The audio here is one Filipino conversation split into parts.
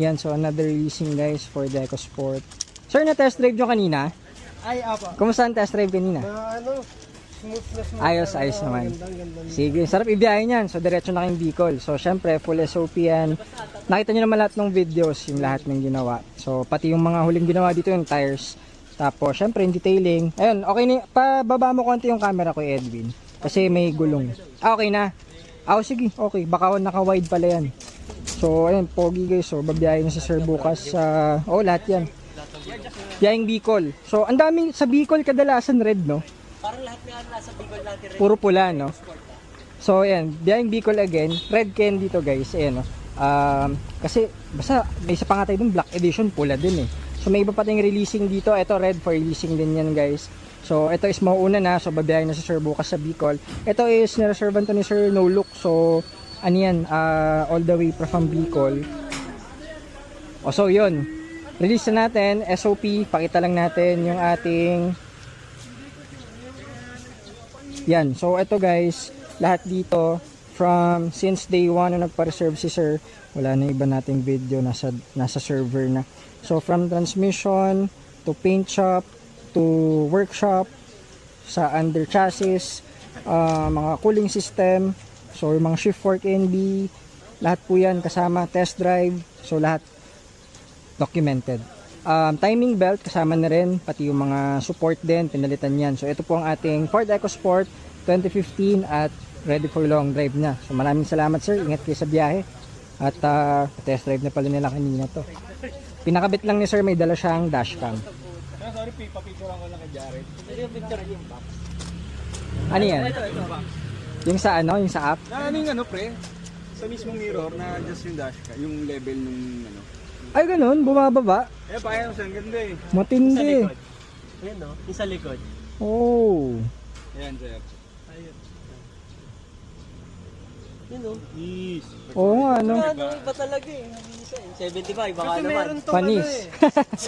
Yan, so another releasing guys for the EcoSport. Sir, na-test drive nyo kanina? Ay, apa. Kumusta ang test drive kanina? Smooth na smooth. Ayos naman. Sige, sarap ibiyahe niyan. So, diretso na kayong Bicol. So, syempre, full SOP yan. Nakita nyo naman lahat ng videos, yung lahat ng ginawa. So, pati yung mga huling ginawa dito, yung tires. Tapos, syempre, yung detailing. Ayun, okay na. Pababa mo konti yung camera ko, Edwin. Kasi may gulong. Okay na. Sige, okay. Baka naka-wide pala yan. So, ayun, pogi guys. So, babiyahe na si Sir bukas sa... lahat yan. Biyaheng Bicol. So, ang daming sa Bicol kadalasan red, no? Parang lahat na nasa Bicol natin red. Puro pula, no? So, ayan. Biyaheng Bicol again. Red can dito, guys. Ayan, no? Kasi, basta, may isa pa nga tayo dun, Black Edition, pula din, eh. So, may iba pa tayong releasing dito. Ito, red for releasing din yan, guys. So, ito is mauuna na. So, babiyahe na si Sir bukas sa Bicol. Ito is nireservan to ni Sir No Look. So, ano yan? All the way from Bicol. So, yun. Release na natin, SOP, pakita lang natin yung ating yan. So ito guys, lahat dito from since day 1 na nagpa-reserve si Sir, wala na iba nating video, nasa server na. So from transmission to paint shop to workshop sa under chassis, mga cooling system, so yung mga shift work NB, lahat po yan kasama, test drive, so lahat documented. Timing belt kasama na rin, pati yung mga support din, pinalitan yan. So ito po ang ating Ford EcoSport 2015 at ready for long drive na. So maraming salamat sir, ingat kayo sa biyahe. At test drive na pala nila kanina to. Pinakabit lang ni sir, may dala siyang dashcam. Sorry, papicturean ko lang kay Jared. Yung picture yung box. Ano yan? Yung sa ano, yung sa app? Ano yung pre? Sa mismong mirror na just yung dashcam, yung level nung ano. Ay ganun, bumababa. Paano siya, ganda eh. Matindi. Ayan no, yung sa likod. Oh. Ayan, sir. Ayun. Yun no. Yes. Oo nga, no? Ano, iba talaga eh. 75, baka Kasi naman. meron to Panis.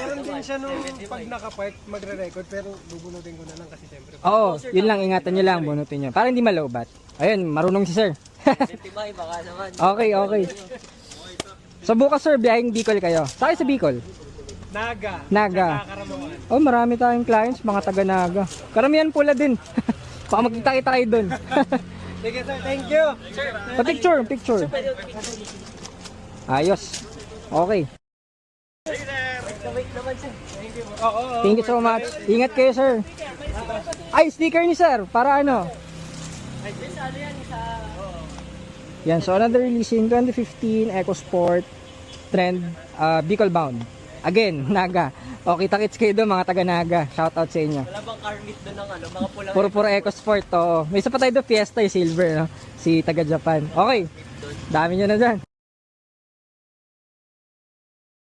Meron din siya nung pag nakapark magre-record pero bubunutin ko na lang kasi siyempre. Oo, yun lang, ingatan nyo lang, bunutin nyo. Para hindi malowbat. Ayun, marunong si sir. 75, baka naman. Okay. So bukas sir, biyaheng Bicol kayo. Saan sa Bicol? Naga. Oh, marami tayong clients, mga taga Naga. Karamihan pula din. Baka magkita-kita kayo dun. Sige sir, thank you. Picture. Ayos. Okay. Wait naman siya. Thank you so much. Ingat kayo sir. Ay, sticker ni sir. Para ano? Yan, so another releasing 2015 EcoSport Trend Bicol bound. Again, Naga. O, kita-kits kayo doon mga taga Naga. Shout out sa inyo. Wala bang car meet doon ng ano, mga pulang... Puro EcoSport to. May isa pa tayo doon, Fiesta, yung silver, no? Si taga Japan. Okay. Dami nyo na dyan.